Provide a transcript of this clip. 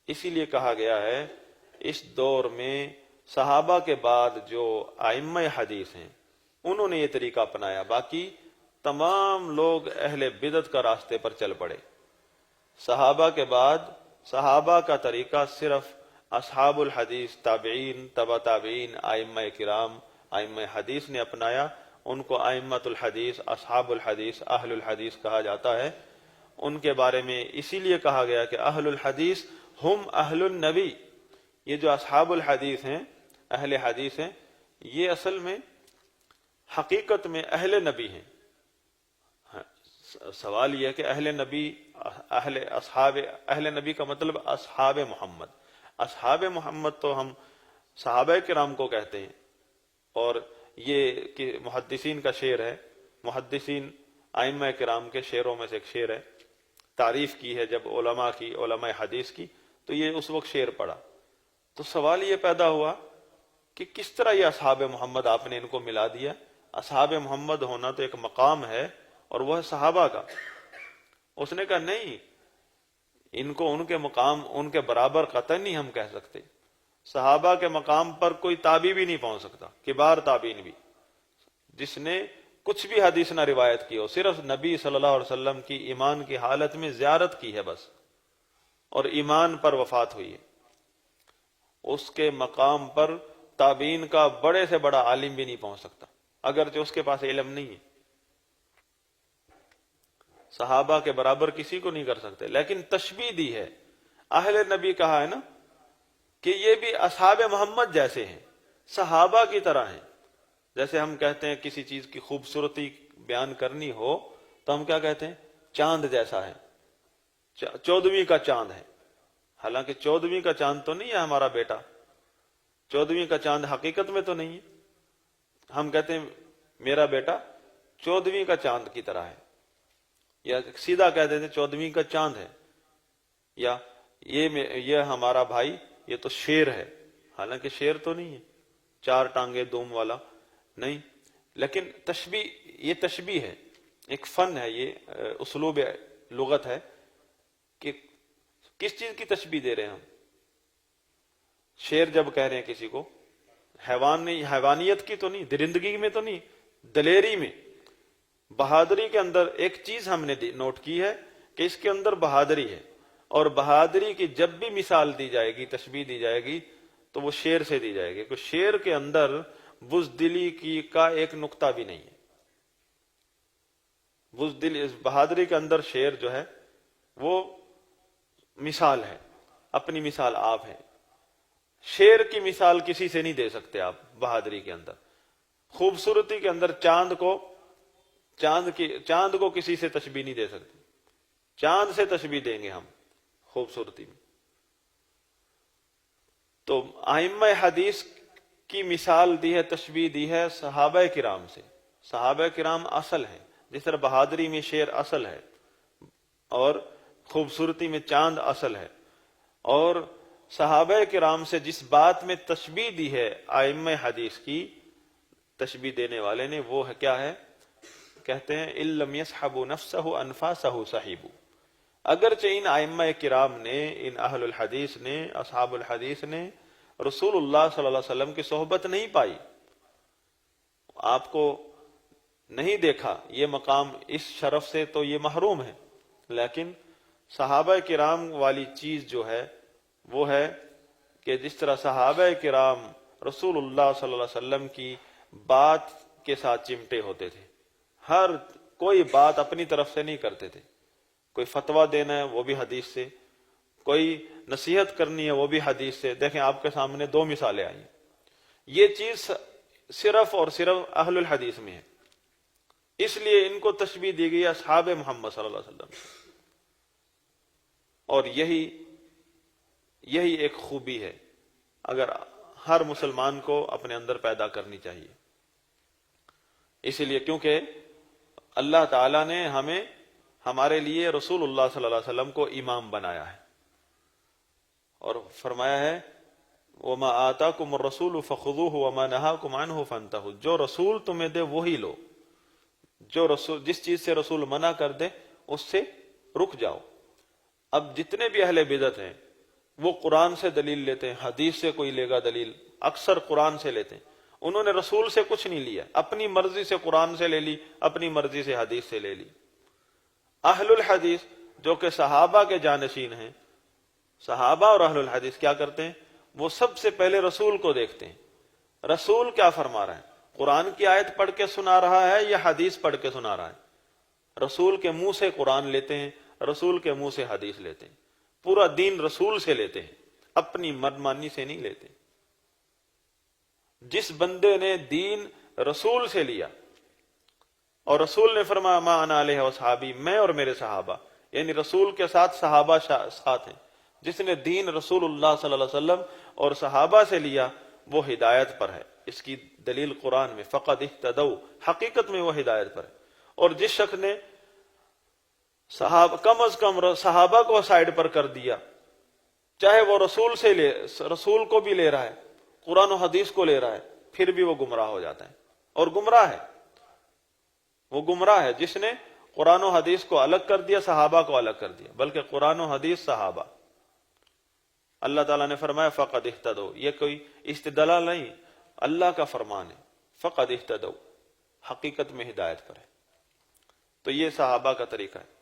اسی لیے کہا گیا ہے اس دور میں صحابہ کے بعد جو ائمہ حدیث ہیں انہوں نے یہ طریقہ اپنایا، باقی تمام لوگ اہل بدعت کا راستے پر چل پڑے۔ صحابہ کے بعد صحابہ کا طریقہ صرف اصحاب الحدیث، تابعین، تبع تابعین، ائمہ کرام، ائمہ حدیث نے اپنایا۔ ان کو ائمۃ الحدیث، اصحاب الحدیث، اہل الحدیث کہا جاتا ہے۔ ان کے بارے میں اسی لیے کہا گیا کہ اہل الحدیث ہم اہل النبی۔ یہ جو اصحاب الحدیث ہیں، اہل حدیث ہیں، یہ اصل میں حقیقت میں اہل نبی ہیں۔ سوال یہ ہے کہ اہل نبی، اہل نبی کا مطلب اصحاب محمد۔ اصحاب محمد تو ہم صحابہ کرام کو کہتے ہیں، اور یہ کہ محدثین کا شعر ہے، محدثین ائمہ کرام کے شعروں میں سے ایک شعر ہے، تعریف کی ہے جب علماء کی، علماء حدیث کی، تو یہ اس وقت شعر پڑا۔ تو سوال یہ پیدا ہوا کہ کس طرح یہ اصحاب محمد آپ نے ان کو ملا دیا؟ اصحاب محمد ہونا تو ایک مقام ہے اور وہ ہے صحابہ کا۔ اس نے کہا نہیں، ان کو ان کے مقام، ان کے برابر قطعا نہیں ہم کہہ سکتے۔ صحابہ کے مقام پر کوئی تابعی بھی نہیں پہنچ سکتا، کبار تابعین بھی، جس نے کچھ بھی حدیث نہ روایت کی ہو، صرف نبی صلی اللہ علیہ وسلم کی ایمان کی حالت میں زیارت کی ہے بس، اور ایمان پر وفات ہوئی ہے، اس کے مقام پر تابعین کا بڑے سے بڑا عالم بھی نہیں پہنچ سکتا، اگرچہ اس کے پاس علم نہیں ہے۔ صحابہ کے برابر کسی کو نہیں کر سکتے، لیکن تشبیہ دی ہے، اہل نبی کہا ہے نا کہ یہ بھی اصحاب محمد جیسے ہیں، صحابہ کی طرح ہیں۔ جیسے ہم کہتے ہیں کسی چیز کی خوبصورتی بیان کرنی ہو تو ہم کیا کہتے ہیں؟ چاند جیسا ہے، 14ویں کا چاند ہے۔ حالانکہ 14ویں کا چاند تو نہیں ہے ہمارا بیٹا، 14ویں کا چاند حقیقت میں تو نہیں ہے۔ ہم کہتے ہیں میرا بیٹا 14ویں کا چاند کی طرح ہے، یا سیدھا کہہ دیتے ہیں 14ویں کا چاند ہے، یا یہ ہمارا بھائی یہ تو شیر ہے، حالانکہ شیر تو نہیں ہے، 4 ٹانگیں دوم والا نہیں۔ لیکن تشبیہ، یہ تشبیہ ہے، ایک فن ہے، یہ اسلوب لغت ہے کہ کس چیز کی تشبیہ دے رہے ہیں ہم۔ شیر جب کہہ رہے ہیں کسی کو، حیوان نہیں، حیوانیت کی تو نہیں، درندگی میں تو نہیں، دلیری میں، بہادری کے اندر ایک چیز ہم نے نوٹ کی ہے کہ اس کے اندر بہادری ہے، اور بہادری کی جب بھی مثال دی جائے گی، تشبیہ دی جائے گی، تو وہ شیر سے دی جائے گی، کہ شیر کے اندر بزدلی کا ایک نقطہ بھی نہیں ہے۔ بزدلی، بہادری کے اندر شیر جو ہے وہ مثال ہے، اپنی مثال آپ ہے۔ شیر کی مثال کسی سے نہیں دے سکتے آپ بہادری کے اندر۔ خوبصورتی کے اندر چاند کو کسی سے تشبیہ نہیں دے سکتے، چاند سے تشبیہ دیں گے ہم خوبصورتی میں۔ تو ائمہ حدیث کی مثال دی ہے، تشبیہ دی ہے صحابہ کرام سے۔ صحابہ کرام اصل ہے، جس طرح بہادری میں شیر اصل ہے، اور خوبصورتی میں چاند اصل ہے، اور صحابہ کرام سے جس بات میں تشبیہ دی ہے ائمہ حدیث کی، تشبیہ دینے والے نے، وہ ہے کیا ہے؟ کہتے ہیں اِن لَمْ يَصْحَبُوا نَفْسَهُ أَنْفَاسَهُ صَحِبُوا۔ اگرچہ ان ائمہ کرام نے، ان اہل الحدیث نے، اصحاب الحدیث نے رسول اللہ صلی اللہ علیہ وسلم کی صحبت نہیں پائی، آپ کو نہیں دیکھا، یہ مقام اس شرف سے تو یہ محروم ہے، لیکن صحابہ کرام والی چیز جو ہے وہ ہے کہ جس طرح صحابہ کرام رسول اللہ صلی اللہ علیہ وسلم کی بات کے ساتھ چمٹے ہوتے تھے، ہر کوئی بات اپنی طرف سے نہیں کرتے تھے، کوئی فتویٰ دینا ہے وہ بھی حدیث سے، کوئی نصیحت کرنی ہے وہ بھی حدیث سے۔ دیکھیں آپ کے سامنے 2 مثالیں آئی ہیں، یہ چیز صرف اور صرف اہل الحدیث میں ہے، اس لیے ان کو تشبیہ دی گئی اصحاب محمد صلی اللہ علیہ وسلم، اور یہی ایک خوبی ہے اگر ہر مسلمان کو اپنے اندر پیدا کرنی چاہیے۔ اسی لیے کیونکہ اللہ تعالیٰ نے ہمارے لیے رسول اللہ صلی اللہ علیہ وسلم کو امام بنایا ہے، اور فرمایا ہے وَمَا آتَاكُمُ الرَّسُولُ فَخُذُوهُ وَمَا نَهَاكُمْ عَنْهُ فَانْتَهُوا۔ جو رسول تمہیں دے وہی لو، جو رسول، جس چیز سے رسول منع کر دے اس سے رک جاؤ۔ اب جتنے بھی اہل بدعت ہیں وہ قرآن سے دلیل لیتے ہیں، حدیث سے کوئی لے گا دلیل، اکثر قرآن سے لیتے ہیں۔ انہوں نے رسول سے کچھ نہیں لیا، اپنی مرضی سے قرآن سے لے لی، اپنی مرضی سے حدیث سے لے لی۔ اہل الحدیث جو کہ صحابہ کے جانشین ہیں، صحابہ اور اہل الحدیث کیا کرتے ہیں؟ وہ سب سے پہلے رسول کو دیکھتے ہیں، رسول کیا فرما رہا ہے، قرآن کی آیت پڑھ کے سنا رہا ہے یا حدیث پڑھ کے سنا رہا ہے۔ رسول کے منہ سے قرآن لیتے ہیں، رسول کے منہ سے حدیث لیتے ہیں، پورا دین رسول سے لیتے ہیں، اپنی منمانی سے نہیں لیتے۔ جس بندے نے دین رسول سے لیا، اور رسول نے فرمایا ما انا علیہ وصحابی، میں اور میرے صحابہ، یعنی رسول کے ساتھ صحابہ ساتھ ہیں، جس نے دین رسول اللہ صلی اللہ علیہ وسلم اور صحابہ سے لیا وہ ہدایت پر ہے۔ اس کی دلیل قرآن میں فقد اہتدوا، حقیقت میں وہ ہدایت پر ہے۔ اور جس شخص نے کم از کم صحابہ کو سائڈ پر کر دیا، چاہے وہ رسول کو بھی لے رہا ہے، قرآن و حدیث کو لے رہا ہے، پھر بھی وہ گمراہ ہو جاتا ہے، اور گمراہ ہے، وہ گمراہ ہے جس نے قرآن و حدیث کو الگ کر دیا، صحابہ کو الگ کر دیا، بلکہ قرآن و حدیث صحابہ۔ اللہ تعالیٰ نے فرمایا فقد اہتدوا، یہ کوئی استدلال نہیں، اللہ کا فرمان ہے، فقد اہتدوا، حقیقت میں ہدایت پر ہے۔ تو یہ صحابہ کا طریقہ ہے۔